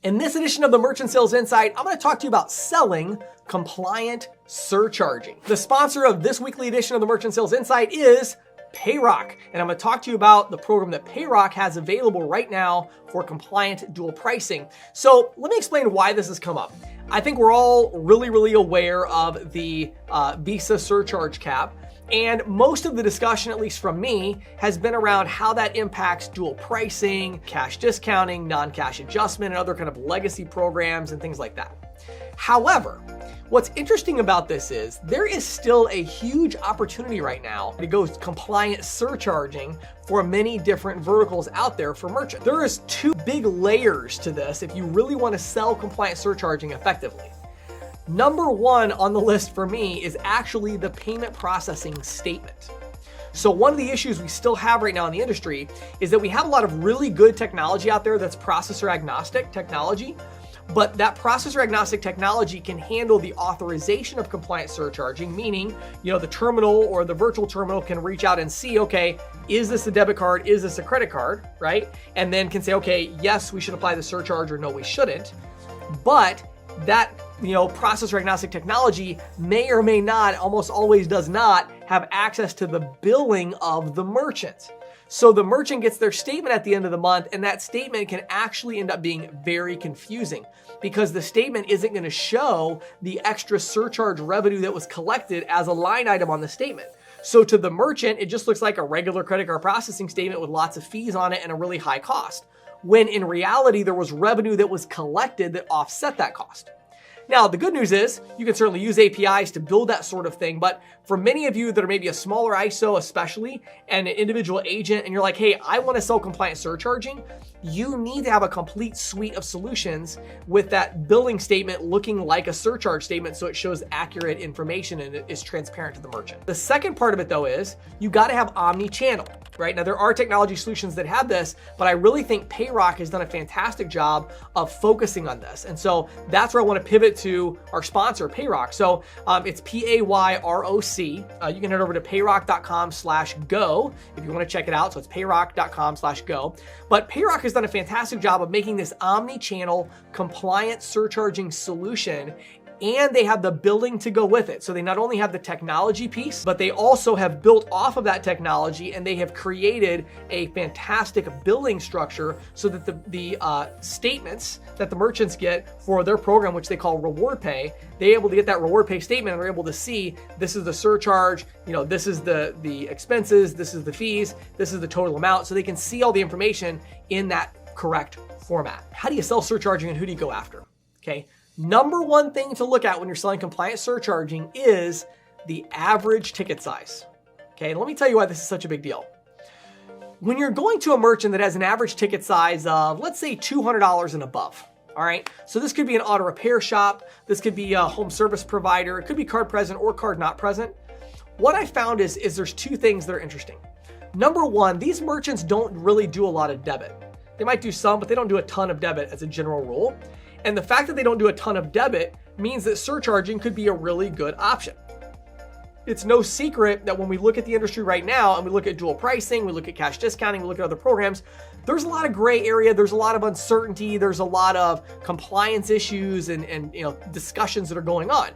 In this edition of the Merchant Sales Insight, I'm going to talk to you about selling compliant surcharging. The sponsor of this weekly edition of the Merchant Sales Insight is Payrock, and I'm going to talk to you about the program that Payrock has available right now for compliant dual pricing. So let me explain why this has come up. I think we're all really aware of the Visa surcharge cap. And most of the discussion, at least from me, has been around how that impacts dual pricing, cash discounting, non-cash adjustment, and other kind of legacy programs and things like that. However, what's interesting about this is there is still a huge opportunity right now to go compliant surcharging for many different verticals out there for merchants. There is two big layers to this if you really want to sell compliant surcharging effectively. Number one on the list for me is actually the payment processing statement. So one of the issues we still have right now in the industry is that we have a lot of really good technology out there that's processor agnostic technology, but that processor agnostic technology can handle the authorization of compliant surcharging, meaning, the terminal or the virtual terminal can reach out and see, okay, is this a debit card? Is this a credit card, right? And then can say, okay, yes, we should apply the surcharge, or no, we shouldn't. But that processor agnostic technology may or may not, almost always does not, have access to the billing of the merchant. So the merchant gets their statement at the end of the month, and that statement can actually end up being very confusing because the statement isn't going to show the extra surcharge revenue that was collected as a line item on the statement. So to the merchant, it just looks like a regular credit card processing statement with lots of fees on it and a really high cost, when in reality, there was revenue that was collected that offset that cost. Now, the good news is you can certainly use APIs to build that sort of thing, but for many of you that are maybe a smaller ISO especially, and an individual agent, and you're like, hey, I want to sell compliant surcharging, you need to have a complete suite of solutions with that billing statement looking like a surcharge statement so it shows accurate information and it is transparent to the merchant. The second part of it, though, is you got to have omni-channel. Right? Now, there are technology solutions that have this, but I really think Payrock has done a fantastic job of focusing on this. And so that's where I want to pivot to our sponsor, Payrock. So it's Payroc. You can head over to payrock.com/go if you want to check it out. So it's payrock.com/go. But Payrock has done a fantastic job of making this omni-channel compliant surcharging solution, and they have the billing to go with it. So they not only have the technology piece, but they also have built off of that technology, and they have created a fantastic billing structure so that the statements that the merchants get for their program, which they call RewardPay, they're able to get that RewardPay statement and they're able to see this is the surcharge, this is the expenses, this is the fees, this is the total amount. So they can see all the information in that correct format. How do you sell surcharging and who do you go after? Okay. Number one thing to look at when you're selling compliant surcharging is the average ticket size. Okay, let me tell you why this is such a big deal. When you're going to a merchant that has an average ticket size of, let's say, $200 and above, all right? So this could be an auto repair shop, this could be a home service provider, it could be card present or card not present. What I found is there's two things that are interesting. Number one, these merchants don't really do a lot of debit. They might do some, but they don't do a ton of debit as a general rule. And the fact that they don't do a ton of debit means that surcharging could be a really good option. It's no secret that when we look at the industry right now and we look at dual pricing, we look at cash discounting, we look at other programs, there's a lot of gray area, there's a lot of uncertainty, there's a lot of compliance issues and discussions that are going on.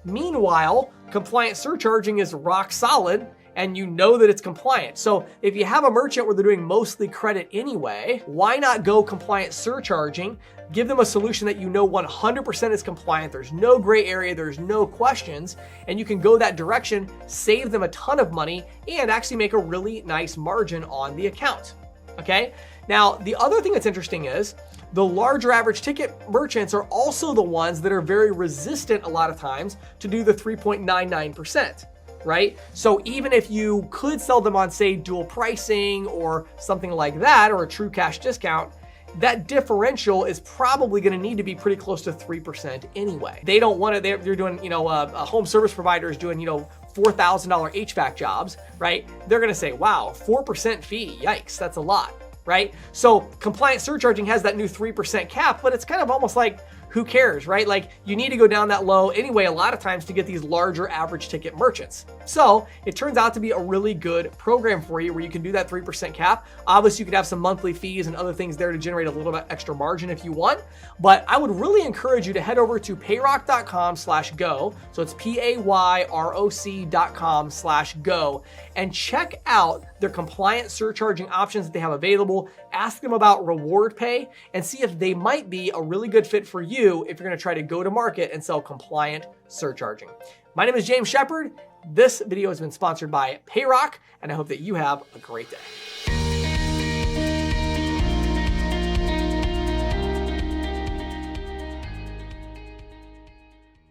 Meanwhile, compliant surcharging is rock solid and you know that it's compliant. So if you have a merchant where they're doing mostly credit anyway, why not go compliant surcharging? Give them a solution that 100% is compliant. There's no gray area, there's no questions, and you can go that direction, save them a ton of money, and actually make a really nice margin on the account. Okay? Now, the other thing that's interesting is the larger average ticket merchants are also the ones that are very resistant a lot of times to do the 3.99%. Right? So even if you could sell them on, say, dual pricing or something like that, or a true cash discount, that differential is probably going to need to be pretty close to 3% anyway. They don't want to, they're doing, a home service provider is doing, $4,000 HVAC jobs, right? They're going to say, wow, 4% fee, yikes, that's a lot, right? So compliant surcharging has that new 3% cap, but it's kind of almost like who cares, right? Like, you need to go down that low anyway a lot of times to get these larger average ticket merchants. So it turns out to be a really good program for you where you can do that 3% cap. Obviously, you could have some monthly fees and other things there to generate a little bit extra margin if you want. But I would really encourage you to head over to payrock.com/go. So it's payroc.com/go and check out their compliant surcharging options that they have available. Ask them about RewardPay and see if they might be a really good fit for you if you're going to try to go to market and sell compliant surcharging. My name is James Shepard. This video has been sponsored by Payrock, and I hope that you have a great day.